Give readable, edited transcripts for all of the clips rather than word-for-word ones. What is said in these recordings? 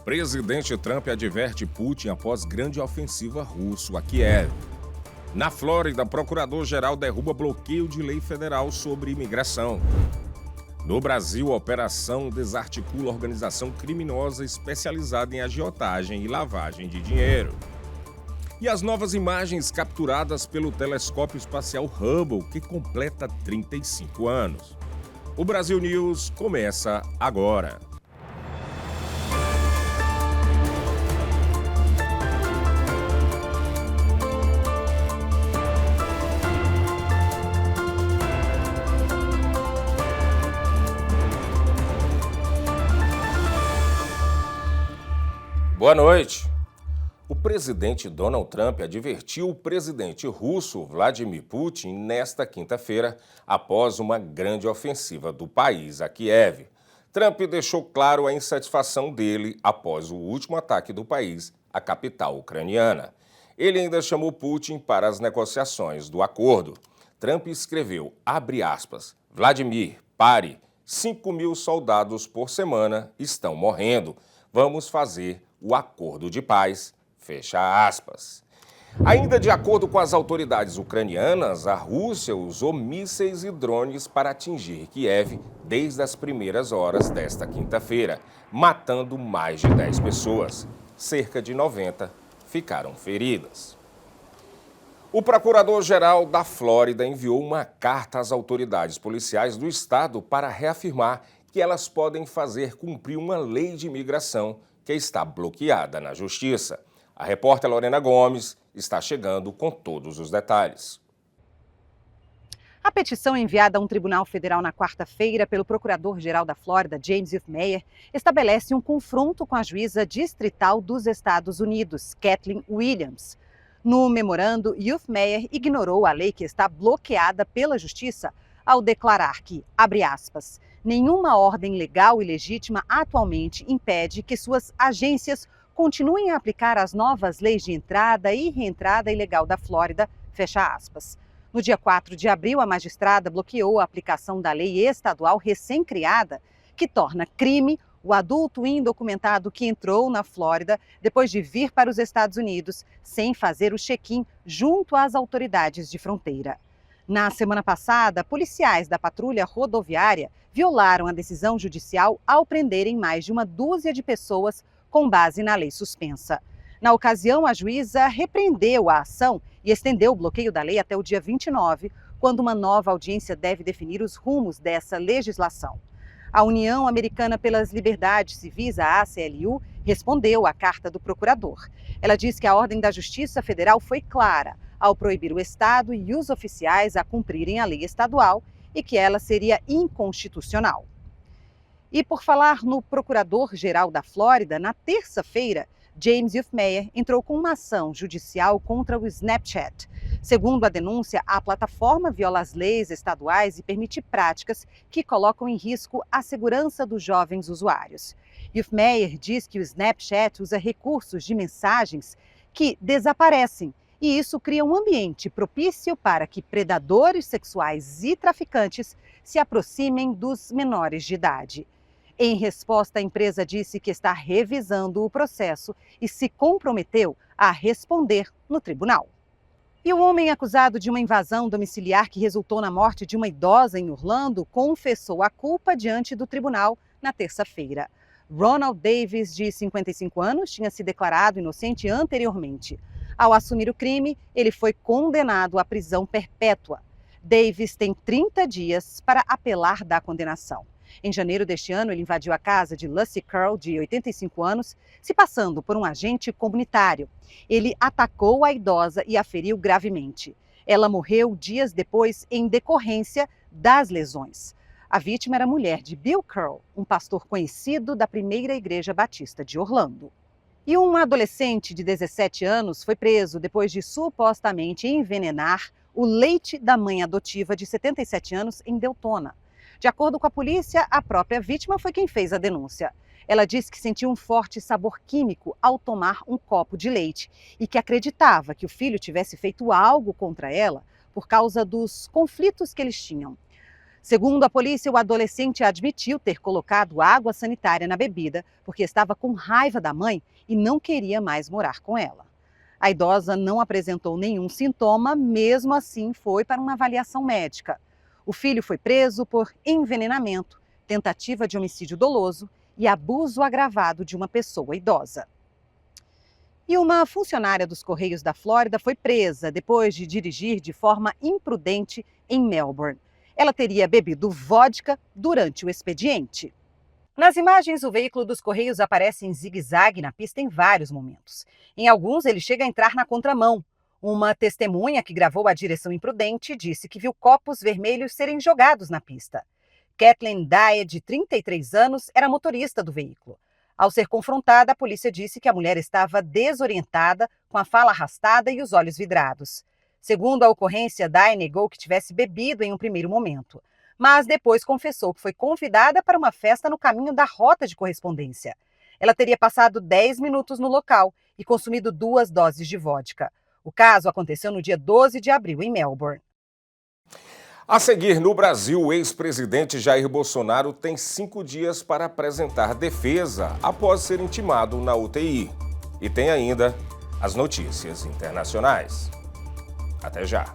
Presidente Trump adverte Putin após grande ofensiva russa a Kiev. Na Flórida, procurador-geral derruba bloqueio de lei federal sobre imigração. No Brasil, a operação desarticula organização criminosa especializada em agiotagem e lavagem de dinheiro. E as novas imagens capturadas pelo telescópio espacial Hubble, que completa 35 anos. O Brasil News começa agora. Boa noite. O presidente Donald Trump advertiu o presidente russo Vladimir Putin nesta quinta-feira após uma grande ofensiva do país a Kiev. Trump deixou claro a insatisfação dele após o último ataque do país à capital ucraniana. Ele ainda chamou Putin para as negociações do acordo. Trump escreveu, abre aspas, Vladimir, pare, 5.000 soldados por semana estão morrendo. Vamos fazer o acordo de paz, fecha aspas. Ainda de acordo com as autoridades ucranianas, a Rússia usou mísseis e drones para atingir Kiev desde as primeiras horas desta quinta-feira, matando mais de 10 pessoas. Cerca de 90 ficaram feridas. O procurador-geral da Flórida enviou uma carta às autoridades policiais do estado para reafirmar que elas podem fazer cumprir uma lei de imigração que está bloqueada na Justiça. A repórter Lorena Gomes está chegando com todos os detalhes. A petição enviada a um tribunal federal na quarta-feira pelo procurador-geral da Flórida, James Youthmeyer, estabelece um confronto com a juíza distrital dos Estados Unidos, Kathleen Williams. No memorando, Youthmeyer ignorou a lei que está bloqueada pela Justiça ao declarar que, abre aspas, nenhuma ordem legal e legítima atualmente impede que suas agências continuem a aplicar as novas leis de entrada e reentrada ilegal da Flórida, fecha aspas. No dia 4 de abril, a magistrada bloqueou a aplicação da lei estadual recém-criada, que torna crime o adulto indocumentado que entrou na Flórida depois de vir para os Estados Unidos sem fazer o check-in junto às autoridades de fronteira. Na semana passada, policiais da patrulha rodoviária violaram a decisão judicial ao prenderem mais de uma dúzia de pessoas com base na lei suspensa. Na ocasião, a juíza repreendeu a ação e estendeu o bloqueio da lei até o dia 29, quando uma nova audiência deve definir os rumos dessa legislação. A União Americana pelas Liberdades Civis, a ACLU, respondeu à carta do procurador. Ela diz que a ordem da Justiça Federal foi clara ao proibir o Estado e os oficiais a cumprirem a lei estadual e que ela seria inconstitucional. E por falar no procurador-geral da Flórida, na terça-feira, James Youthmeyer entrou com uma ação judicial contra o Snapchat. Segundo a denúncia, a plataforma viola as leis estaduais e permite práticas que colocam em risco a segurança dos jovens usuários. Youthmeyer diz que o Snapchat usa recursos de mensagens que desaparecem, e isso cria um ambiente propício para que predadores sexuais e traficantes se aproximem dos menores de idade. Em resposta, a empresa disse que está revisando o processo e se comprometeu a responder no tribunal. E o homem acusado de uma invasão domiciliar que resultou na morte de uma idosa em Orlando confessou a culpa diante do tribunal na terça-feira. Ronald Davis, de 55 anos, tinha se declarado inocente anteriormente. Ao assumir o crime, ele foi condenado à prisão perpétua. Davis tem 30 dias para apelar da condenação. Em janeiro deste ano, ele invadiu a casa de Lucy Curl, de 85 anos, se passando por um agente comunitário. Ele atacou a idosa e a feriu gravemente. Ela morreu dias depois em decorrência das lesões. A vítima era a mulher de Bill Curl, um pastor conhecido da Primeira Igreja Batista de Orlando. E um adolescente de 17 anos foi preso depois de supostamente envenenar o leite da mãe adotiva de 77 anos em Deltona. De acordo com a polícia, a própria vítima foi quem fez a denúncia. Ela disse que sentiu um forte sabor químico ao tomar um copo de leite e que acreditava que o filho tivesse feito algo contra ela por causa dos conflitos que eles tinham. Segundo a polícia, o adolescente admitiu ter colocado água sanitária na bebida porque estava com raiva da mãe e não queria mais morar com ela. A idosa não apresentou nenhum sintoma, mesmo assim foi para uma avaliação médica. O filho foi preso por envenenamento, tentativa de homicídio doloso e abuso agravado de uma pessoa idosa. E uma funcionária dos Correios da Flórida foi presa depois de dirigir de forma imprudente em Melbourne. Ela teria bebido vodka durante o expediente. Nas imagens, o veículo dos Correios aparece em zigue-zague na pista em vários momentos. Em alguns, ele chega a entrar na contramão. Uma testemunha que gravou a direção imprudente disse que viu copos vermelhos serem jogados na pista. Kathleen Dye, de 33 anos, era motorista do veículo. Ao ser confrontada, a polícia disse que a mulher estava desorientada, com a fala arrastada e os olhos vidrados. Segundo a ocorrência, Dye negou que tivesse bebido em um primeiro momento, mas depois confessou que foi convidada para uma festa no caminho da rota de correspondência. Ela teria passado 10 minutos no local e consumido 2 doses de vodka. O caso aconteceu no dia 12 de abril, em Melbourne. A seguir, no Brasil, o ex-presidente Jair Bolsonaro tem 5 dias para apresentar defesa após ser intimado na UTI. E tem ainda as notícias internacionais. Até já!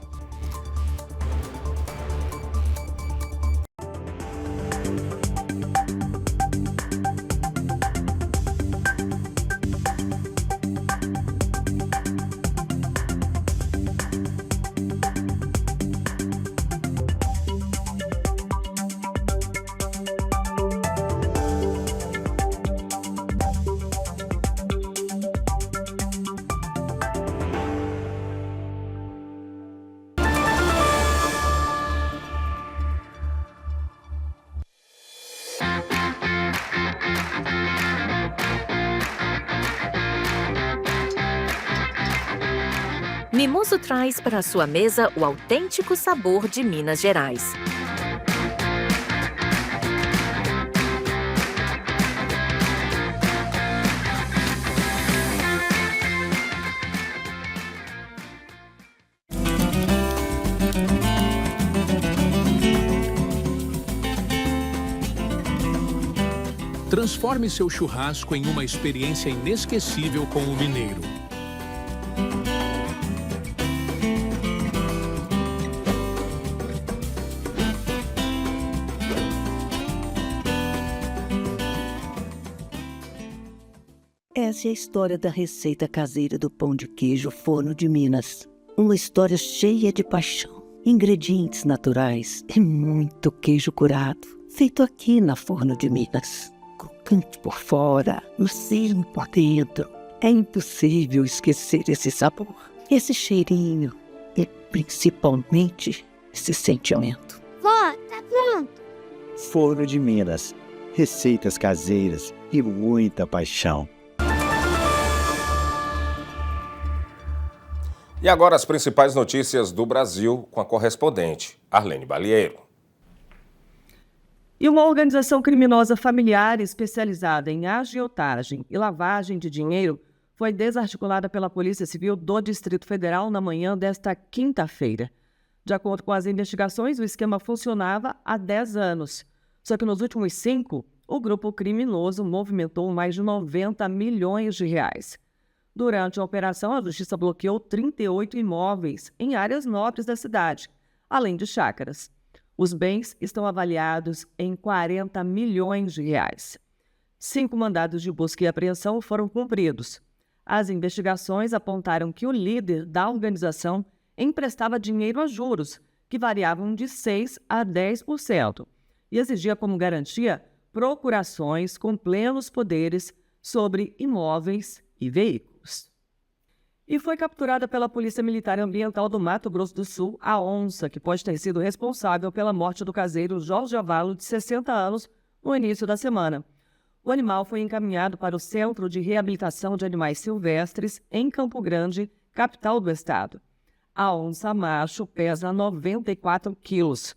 Mimoso traz para a sua mesa o autêntico sabor de Minas Gerais. Transforme seu churrasco em uma experiência inesquecível com o mineiro. Essa é a história da receita caseira do pão de queijo Forno de Minas. Uma história cheia de paixão, ingredientes naturais e muito queijo curado, feito aqui na Forno de Minas. Crocante por fora, macio por dentro. É impossível esquecer esse sabor, esse cheirinho e principalmente esse sentimento. Vó, tá pronto. Forno de Minas, receitas caseiras e muita paixão. E agora as principais notícias do Brasil com a correspondente Arlene Balieiro. E uma organização criminosa familiar especializada em agiotagem e lavagem de dinheiro foi desarticulada pela Polícia Civil do Distrito Federal na manhã desta quinta-feira. De acordo com as investigações, o esquema funcionava há 10 anos. Só que nos últimos 5, o grupo criminoso movimentou mais de 90 milhões de reais. Durante a operação, a Justiça bloqueou 38 imóveis em áreas nobres da cidade, além de chácaras. Os bens estão avaliados em 40 milhões de reais. 5 mandados de busca e apreensão foram cumpridos. As investigações apontaram que o líder da organização emprestava dinheiro a juros, que variavam de 6% a 10%, e exigia como garantia procurações com plenos poderes sobre imóveis e veículos. E foi capturada pela Polícia Militar Ambiental do Mato Grosso do Sul a onça, que pode ter sido responsável pela morte do caseiro Jorge Avalo, de 60 anos, no início da semana. O animal foi encaminhado para o Centro de Reabilitação de Animais Silvestres, em Campo Grande, capital do estado. A onça macho pesa 94 quilos.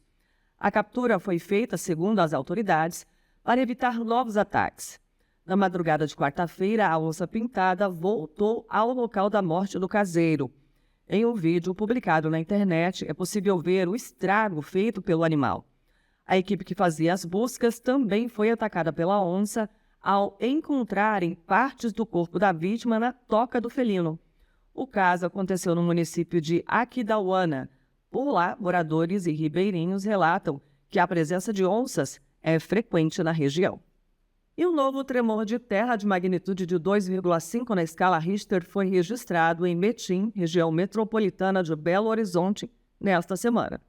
A captura foi feita, segundo as autoridades, para evitar novos ataques. Na madrugada de quarta-feira, a onça pintada voltou ao local da morte do caseiro. Em um vídeo publicado na internet, é possível ver o estrago feito pelo animal. A equipe que fazia as buscas também foi atacada pela onça ao encontrarem partes do corpo da vítima na toca do felino. O caso aconteceu no município de Aquidauana. Por lá, moradores e ribeirinhos relatam que a presença de onças é frequente na região. E um novo tremor de terra de magnitude de 2,5 na escala Richter foi registrado em Betim, região metropolitana de Belo Horizonte, nesta semana.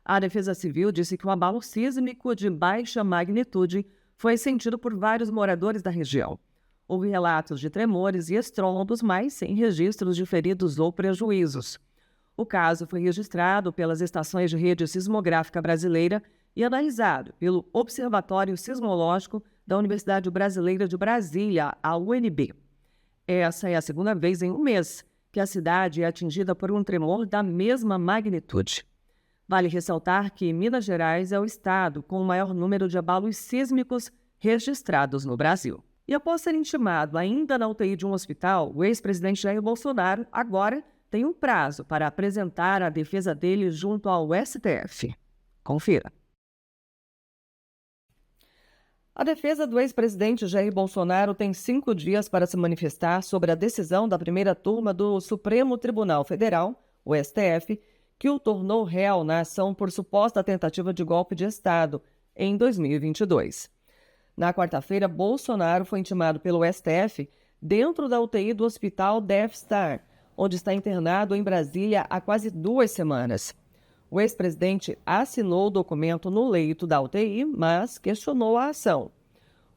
A Defesa Civil disse que um abalo sísmico de baixa magnitude foi sentido por vários moradores da região. Houve relatos de tremores e estrondos, mas sem registros de feridos ou prejuízos. O caso foi registrado pelas estações de rede sismográfica brasileira e analisado pelo Observatório Sismológico da Universidade Brasileira de Brasília, a UNB. Essa é a segunda vez em um mês que a cidade é atingida por um tremor da mesma magnitude. Vale ressaltar que Minas Gerais é o estado com o maior número de abalos sísmicos registrados no Brasil. E após ser intimado ainda na UTI de um hospital, o ex-presidente Jair Bolsonaro agora tem um prazo para apresentar a defesa dele junto ao STF. Confira. A defesa do ex-presidente Jair Bolsonaro tem 5 dias para se manifestar sobre a decisão da primeira turma do Supremo Tribunal Federal, o STF, que o tornou réu na ação por suposta tentativa de golpe de Estado em 2022. Na quarta-feira, Bolsonaro foi intimado pelo STF dentro da UTI do Hospital Death Star, onde está internado em Brasília há quase 2 semanas. O ex-presidente assinou o documento no leito da UTI, mas questionou a ação.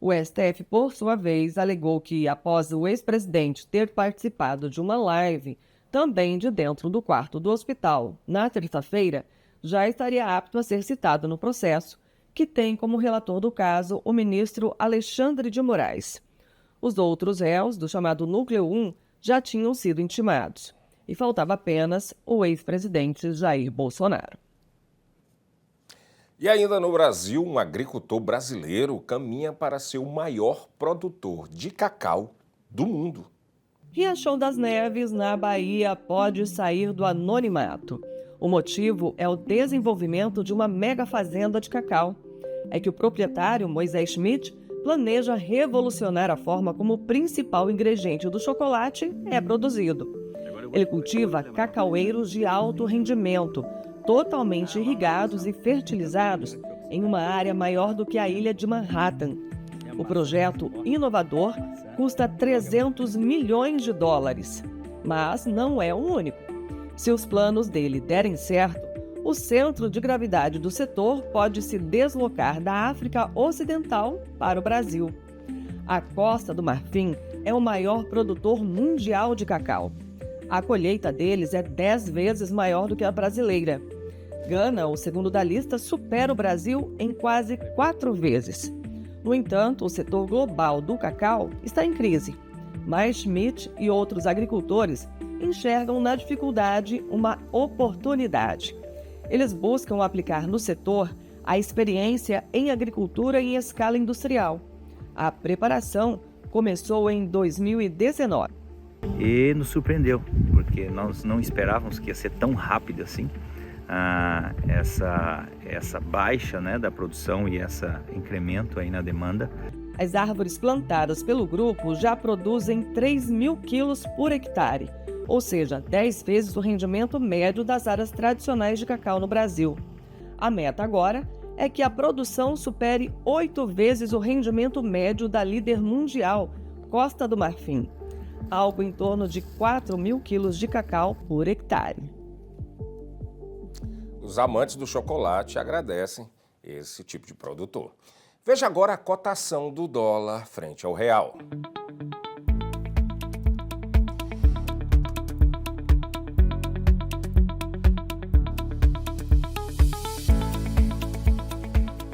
O STF, por sua vez, alegou que, após o ex-presidente ter participado de uma live, também de dentro do quarto do hospital, na terça-feira, já estaria apto a ser citado no processo, que tem como relator do caso o ministro Alexandre de Moraes. Os outros réus, do chamado Núcleo 1, já tinham sido intimados. E faltava apenas o ex-presidente Jair Bolsonaro. E ainda no Brasil, um agricultor brasileiro caminha para ser o maior produtor de cacau do mundo. Riachão das Neves, na Bahia, pode sair do anonimato. O motivo é o desenvolvimento de uma mega fazenda de cacau. É que o proprietário, Moisés Schmidt, planeja revolucionar a forma como o principal ingrediente do chocolate é produzido. Ele cultiva cacaueiros de alto rendimento, totalmente irrigados e fertilizados em uma área maior do que a ilha de Manhattan. O projeto inovador custa 300 milhões de dólares, mas não é o único. Se os planos dele derem certo, o centro de gravidade do setor pode se deslocar da África Ocidental para o Brasil. A Costa do Marfim é o maior produtor mundial de cacau. A colheita deles é 10 vezes maior do que a brasileira. Gana, o segundo da lista, supera o Brasil em quase 4 vezes. No entanto, o setor global do cacau está em crise. Mas Schmidt e outros agricultores enxergam na dificuldade uma oportunidade. Eles buscam aplicar no setor a experiência em agricultura em escala industrial. A preparação começou em 2019. E nos surpreendeu, porque nós não esperávamos que ia ser tão rápido assim, essa baixa, né, da produção e esse incremento aí na demanda. As árvores plantadas pelo grupo já produzem 3.000 quilos por hectare, ou seja, 10 vezes o rendimento médio das áreas tradicionais de cacau no Brasil. A meta agora é que a produção supere 8 vezes o rendimento médio da líder mundial, Costa do Marfim, algo em torno de 4.000 quilos de cacau por hectare. Os amantes do chocolate agradecem esse tipo de produtor. Veja agora a cotação do dólar frente ao real.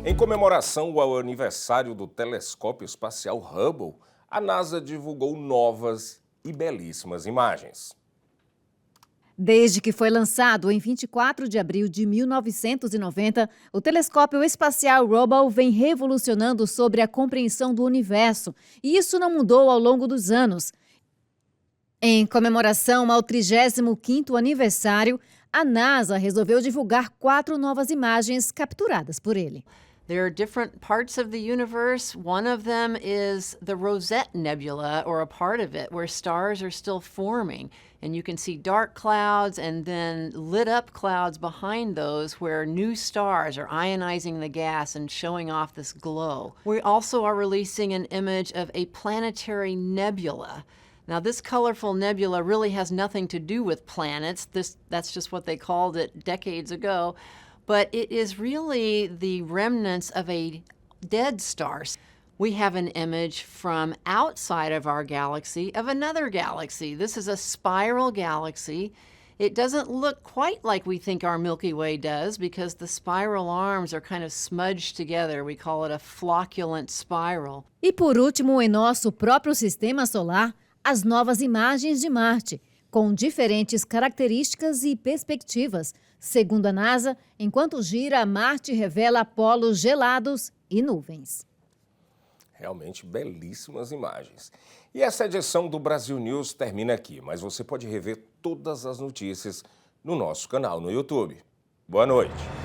Em comemoração ao aniversário do telescópio espacial Hubble, a NASA divulgou novas e belíssimas imagens. Desde que foi lançado em 24 de abril de 1990, o telescópio espacial Hubble vem revolucionando sobre a compreensão do universo, e isso não mudou ao longo dos anos. Em comemoração ao 35º aniversário, a NASA resolveu divulgar 4 novas imagens capturadas por ele. There are different parts of the universe. One of them is the Rosette Nebula, or a part of it, where stars are still forming. And you can see dark clouds and then lit up clouds behind those where new stars are ionizing the gas and showing off this glow. We also are releasing an image of a planetary nebula. Now, this colorful nebula really has nothing to do with planets. That's just what they called it decades ago. But it is really the remnants of a dead star. We have an image from outside of our galaxy of another galaxy. This is a spiral galaxy. It doesn't look quite like we think our Milky Way does because the spiral arms are kind of smudged together. We call it a flocculent spiral. E por último, em nosso próprio sistema solar, as novas imagens de Marte, com diferentes características e perspectivas. Segundo a NASA, enquanto gira, Marte revela polos gelados e nuvens. Realmente belíssimas imagens. E essa edição do Brasil News termina aqui, mas você pode rever todas as notícias no nosso canal no YouTube. Boa noite.